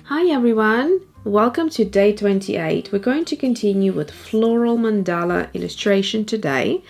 Hi everyone, welcome to day 28. We're going to continue with floral mandala illustration today,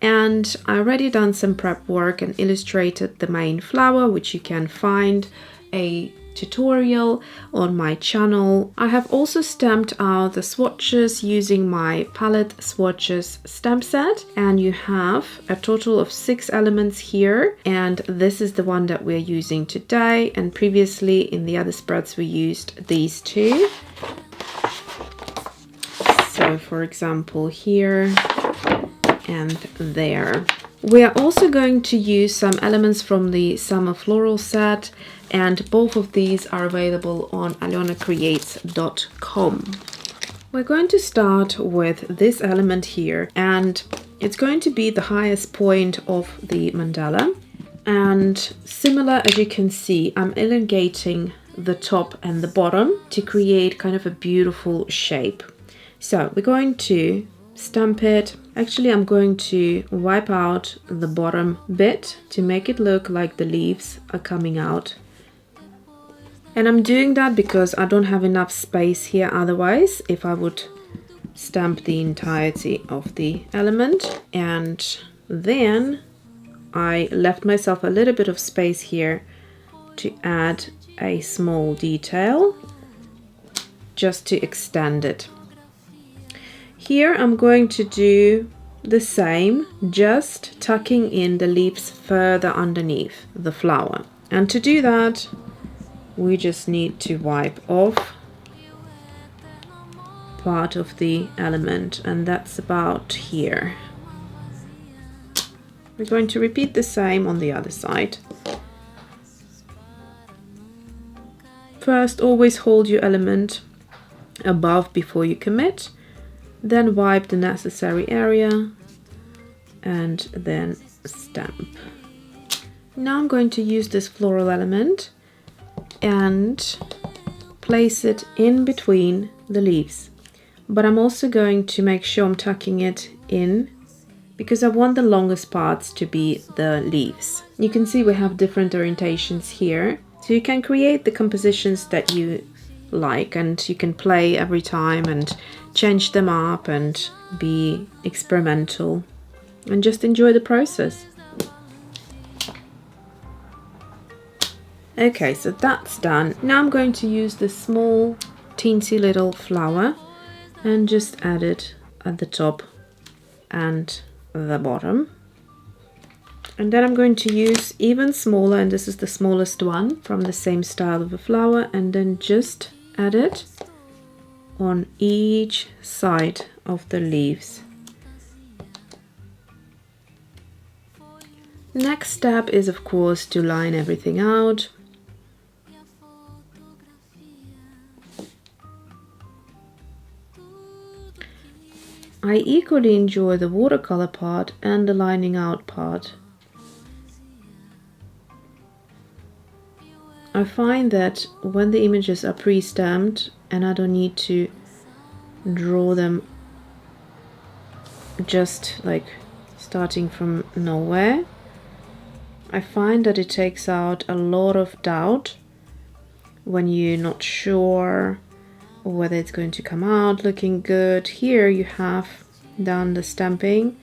and I already done some prep work and illustrated the main flower, which you can find a tutorial on my channel. I have also stamped out the swatches using my palette swatches stamp set, and you have a total of 6 elements here, and this is the one that we're using today, and previously in the other spreads we used these two. So for example here and there. We are also going to use some elements from the summer floral set, and both of these are available on AljonaCreates.com. We're going to start with this element here, and it's going to be the highest point of the mandala. And similar, as you can see, I'm elongating the top and the bottom to create kind of a beautiful shape. So we're going to stamp it. Actually, I'm going to wipe out the bottom bit to make it look like the leaves are coming out. And I'm doing that because I don't have enough space here otherwise, if I would stamp the entirety of the element. And then I left myself a little bit of space here to add a small detail just to extend it. Here I'm going to do the same, just tucking in the leaves further underneath the flower. And to do that, we just need to wipe off part of the element, and that's about here. We're going to repeat the same on the other side. First, always hold your element above before you commit. Then wipe the necessary area and then stamp. Now I'm going to use this floral element and place it in between the leaves. But I'm also going to make sure I'm tucking it in because I want the longest parts to be the leaves. You can see we have different orientations here. So you can create the compositions that you like, and you can play every time and change them up and be experimental and just enjoy the process. Okay, so that's done. Now I'm going to use this small teensy little flower and just add it at the top and the bottom. And then I'm going to use even smaller, and this is the smallest one from the same style of a flower, and then just add it on each side of the leaves. Next step is, of course, to line everything out. I equally enjoy the watercolor part and the lining out part. I find that when the images are pre-stamped and I don't need to draw them just like starting from nowhere, I find that it takes out a lot of doubt when you're not sure whether it's going to come out looking good. Here you have done the stamping,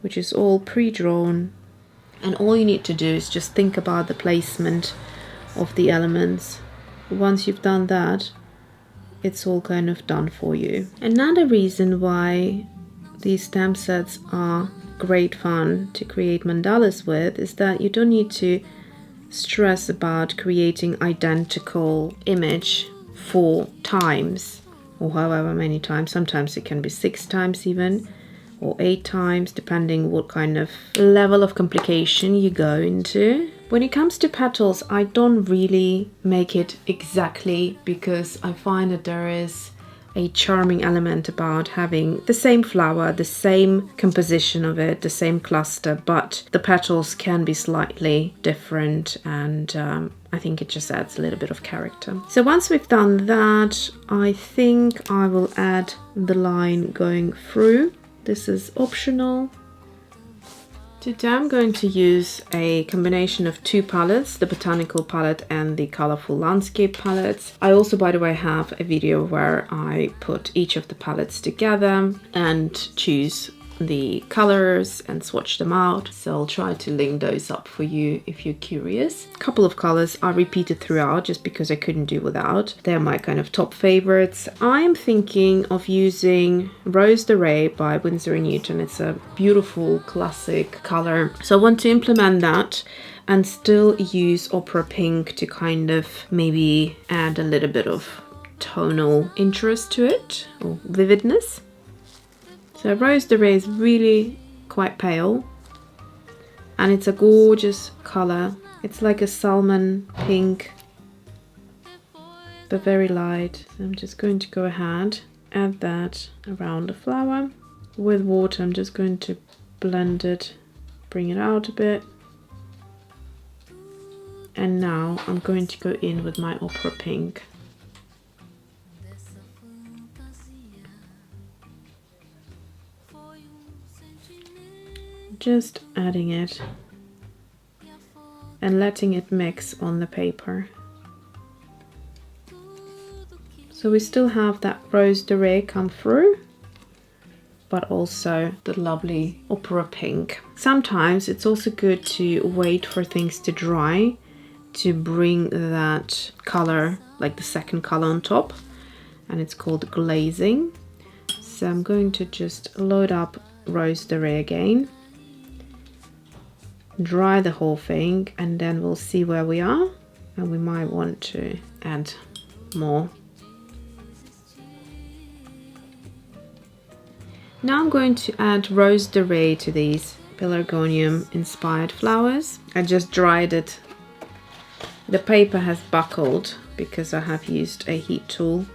which is all pre-drawn, and all you need to do is just think about the placement of the elements. Once you've done that, it's all kind of done for you. Another reason why these stamp sets are great fun to create mandalas with is that you don't need to stress about creating identical image 4 times or however many times. Sometimes it can be 6 times even, or 8 times, depending what kind of level of complication you go into. When it comes to petals, I don't really make it exactly, because I find that there is a charming element about having the same flower, the same composition of it, the same cluster, but the petals can be slightly different, and I think it just adds a little bit of character. So once we've done that, I think I will add the line going through. This is optional Today I'm going to use a combination of two palettes, the Botanical palette and the Colorful Landscape palettes. I also, by the way, have a video where I put each of the palettes together and choose the colors and swatch them out, so I'll try to link those up for you if you're curious. A couple of colors are repeated throughout just because I couldn't do without. They're my kind of top favorites. I'm thinking of using Rose de Ray by Winsor & Newton. It's a beautiful classic color, so I want to implement that and still use Opera Pink to kind of maybe add a little bit of tonal interest to it, or vividness. So Rose de Ray is really quite pale and it's a gorgeous color. It's like a salmon pink, but very light. I'm just going to go ahead, add that around the flower. With water, I'm just going to blend it, bring it out a bit. And now I'm going to go in with my Opera Pink. Just adding it and letting it mix on the paper. So we still have that Rose de Ray come through, but also the lovely Opera Pink. Sometimes it's also good to wait for things to dry to bring that color, like the second color on top, and it's called glazing. So I'm going to just load up Rose de Ray again, dry the whole thing, and then we'll see where we are, and we might want to add more. Now I'm going to add Rose de Ray to these Pelargonium inspired flowers. I just dried it. The paper has buckled because I have used a heat tool.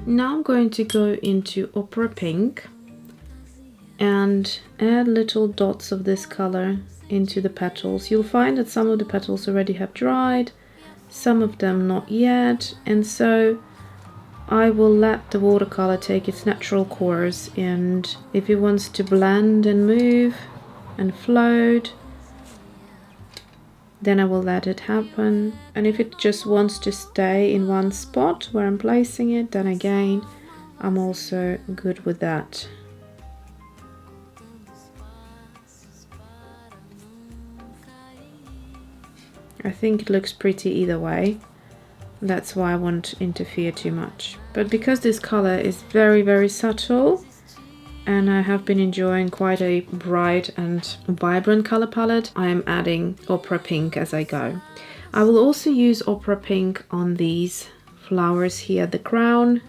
Now I'm going to go into Opera Pink and add little dots of this color into the petals. You'll find that some of the petals already have dried, some of them not yet, and so I will let the watercolor take its natural course, and if it wants to blend and move and float, then I will let it happen. And if it just wants to stay in one spot where I'm placing it, then again, I'm also good with that. I think it looks pretty either way. That's why I won't interfere too much. But because this color is very, very subtle, and I have been enjoying quite a bright and vibrant color palette, I am adding Opera Pink as I go. I will also use Opera Pink on these flowers here at the crown.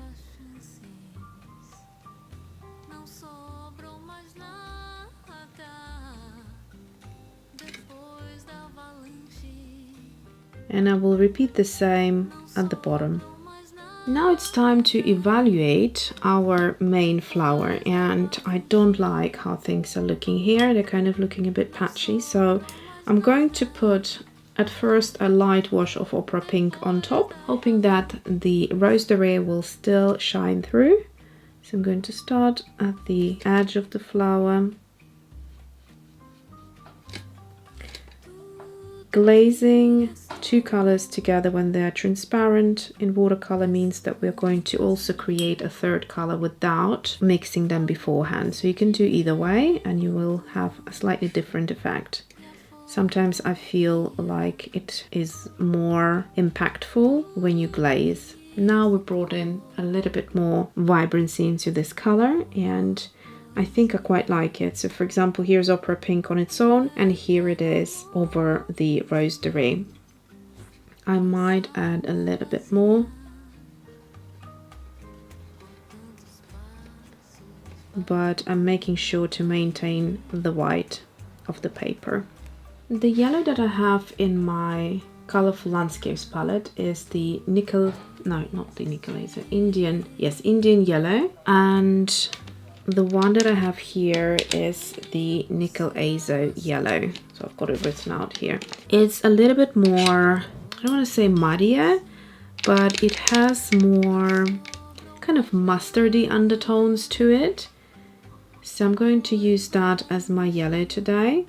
And I will repeat the same at the bottom. Now it's time to evaluate our main flower, and I don't like how things are looking here. They're kind of looking a bit patchy, so I'm going to put at first a light wash of Opera Pink on top, hoping that the Rose de Ray will still shine through. So I'm going to start at the edge of the flower, glazing two colors together when they are transparent in watercolor means that we're going to also create a third color without mixing them beforehand. So you can do either way and you will have a slightly different effect. Sometimes I feel like it is more impactful when you glaze. Now we brought in a little bit more vibrancy into this color, and I think I quite like it. So for example, here's Opera Pink on its own, and here it is over the Rose de Ray. I might add a little bit more, but I'm making sure to maintain the white of the paper. The yellow that I have in my Colorful Landscapes palette is the Indian yellow, and the one that I have here is the Nickel Azo Yellow. So I've got it written out here. It's a little bit more, I don't want to say muddier, but it has more kind of mustardy undertones to it. So I'm going to use that as my yellow today.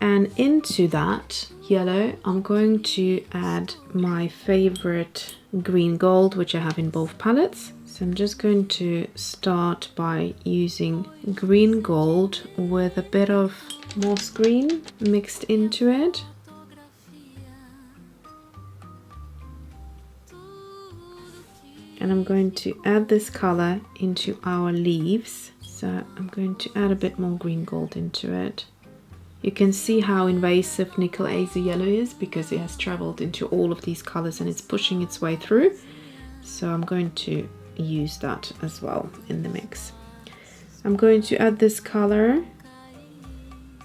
And into that yellow, I'm going to add my favorite green gold, which I have in both palettes. So I'm just going to start by using green gold with a bit of moss green mixed into it. And I'm going to add this color into our leaves. So I'm going to add a bit more green gold into it. You can see how invasive Nickel Azo Yellow is because it has traveled into all of these colors and it's pushing its way through. So I'm going to use that as well in the mix. I'm going to add this color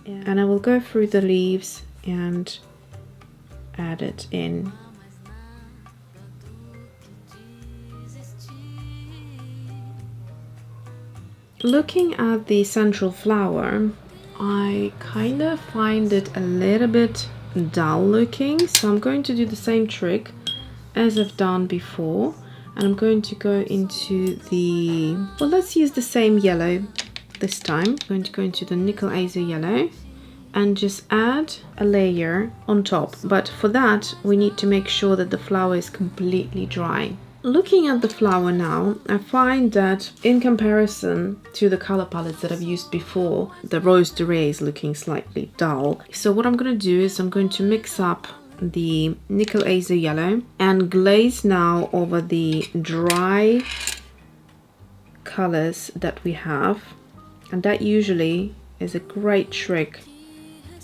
and I will go through the leaves and add it in. Looking at the central flower, I kind of find it a little bit dull looking, so I'm going to do the same trick as I've done before, and I'm going to go into the, well, let's use the same yellow this time. I'm going to go into the Nickel Azo Yellow and just add a layer on top, but for that we need to make sure that the flower is completely dry. Looking at the flower now, I find that in comparison to the color palettes that I've used before, the Rose Dorée is looking slightly dull. So what I'm going to do is I'm going to mix up the Nickel Azo Yellow and glaze now over the dry colors that we have. And that usually is a great trick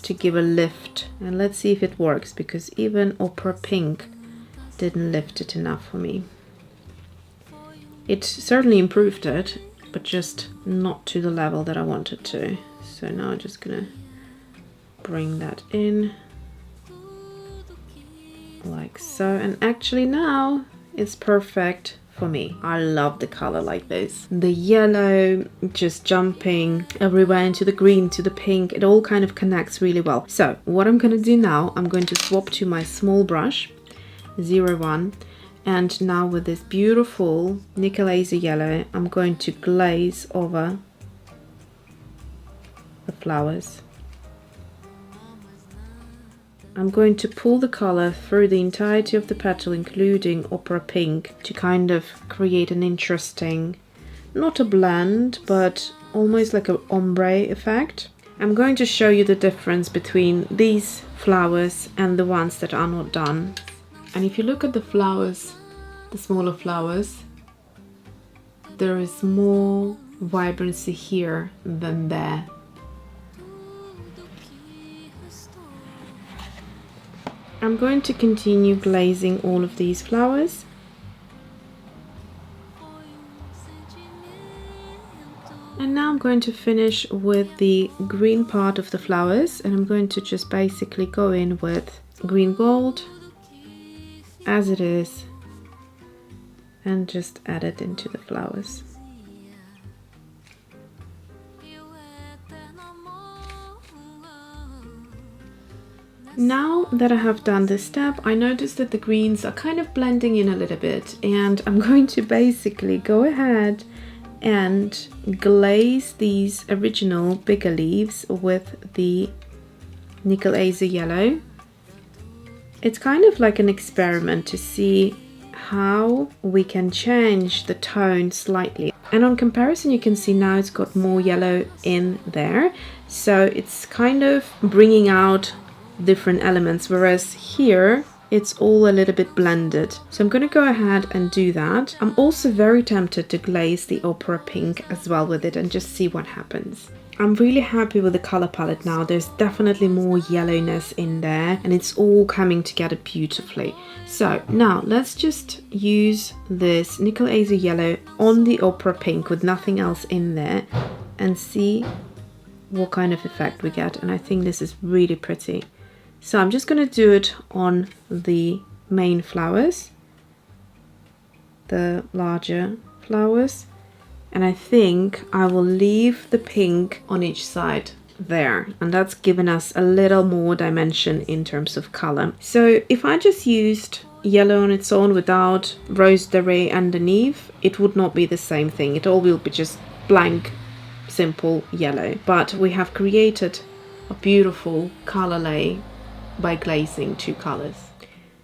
to give a lift. And let's see if it works, because even Opera Pink didn't lift it enough for me. It certainly improved it, but just not to the level that I wanted to. So now I'm just gonna bring that in like so, and actually now it's perfect for me. I love the color like this. The yellow just jumping everywhere into the green, to the pink, it all kind of connects really well. So what I'm gonna do now, I'm going to swap to my small brush, 01. And now with this beautiful Nickel Azo Yellow, I'm going to glaze over the flowers. I'm going to pull the color through the entirety of the petal, including Opera Pink, to kind of create an interesting, not a blend, but almost like an ombre effect. I'm going to show you the difference between these flowers and the ones that are not done. And if you look at the flowers, the smaller flowers, there is more vibrancy here than there. I'm going to continue glazing all of these flowers. And now I'm going to finish with the green part of the flowers, and I'm going to just basically go in with green gold as it is and just add it into the flowers. Now that I have done this step, I noticed that the greens are kind of blending in a little bit, and I'm going to basically go ahead and glaze these original bigger leaves with the Nickel Azo Yellow. It's kind of like an experiment to see how we can change the tone slightly. And on comparison, you can see now it's got more yellow in there. So it's kind of bringing out different elements, whereas here it's all a little bit blended. So I'm going to go ahead and do that. I'm also very tempted to glaze the Opera Pink as well with it and just see what happens. I'm really happy with the color palette now. There's definitely more yellowness in there and it's all coming together beautifully. So now let's just use this Nickel Azo Yellow on the Opera Pink with nothing else in there and see what kind of effect we get. And I think this is really pretty. So I'm just going to do it on the main flowers, the larger flowers, And I think I will leave the pink on each side there, and that's given us a little more dimension in terms of color. So if I just used yellow on its own without Rose de Ray underneath, it would not be the same thing. It all will be just blank, simple yellow. But we have created a beautiful color lay by glazing 2 colors.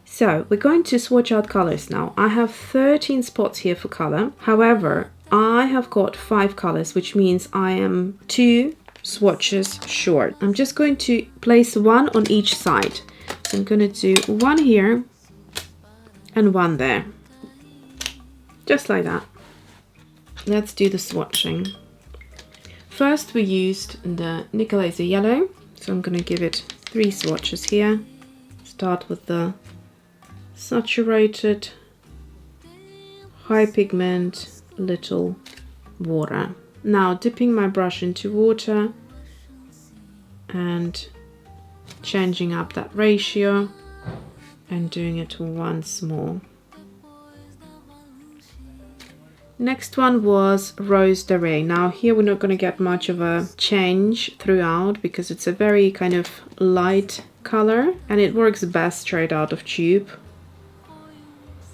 So we're going to swatch out colors now. I have 13 spots here for color. However, I have got 5 colors, which means I am 2 swatches short. I'm just going to place 1 on each side. So I'm going to do 1 here and 1 there. Just like that. Let's do the swatching. First we used the Nickel Laser Yellow. So I'm going to give it 3 swatches here. Start with the saturated, high pigment, little water. Now dipping my brush into water and changing up that ratio and doing it once more. Next one was Rose de Ray. Now here we're not going to get much of a change throughout because it's a very kind of light color and it works best straight out of tube,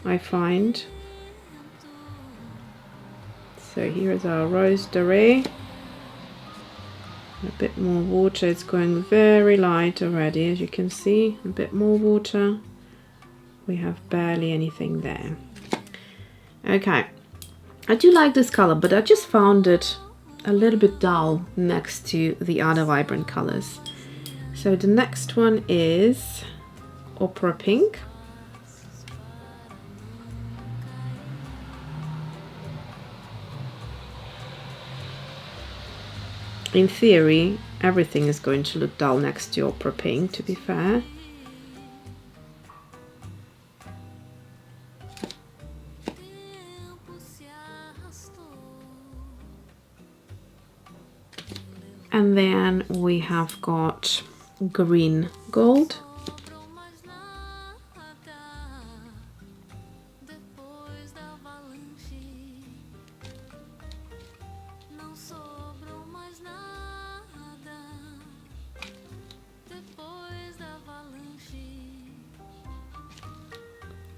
I find. So here's our Rose de Ray. A bit more water. It's going very light already, as you can see. A bit more water. We have barely anything there. Okay. I do like this color, but I just found it a little bit dull next to the other vibrant colors. So the next one is Opera Pink. In theory, everything is going to look dull next to Opera Pink, to be fair. And then we have got Green Gold.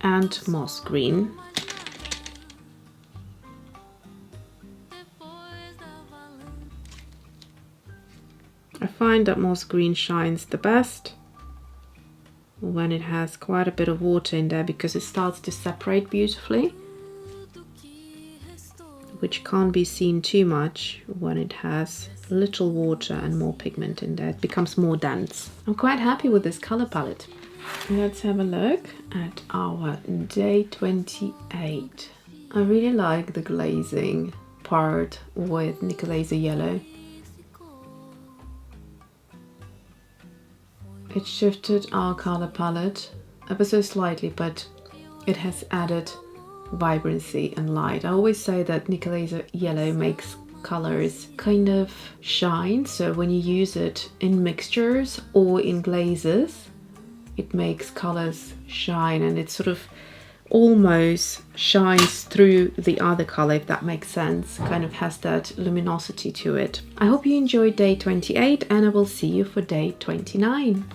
And Moss Green. I find that Moss Green shines the best when it has quite a bit of water in there because it starts to separate beautifully, which can't be seen too much when it has little water and more pigment in there. It becomes more dense. I'm quite happy with this color palette. Let's have a look at our day 28. I really like the glazing part with Nickel Laser Yellow. It shifted our color palette ever so slightly, but it has added vibrancy and light. I always say that Nickel Laser Yellow makes colors kind of shine, so when you use it in mixtures or in glazes, it makes colors shine and it sort of almost shines through the other color, if that makes sense. Kind of has that luminosity to it. I hope you enjoyed day 28 and I will see you for day 29.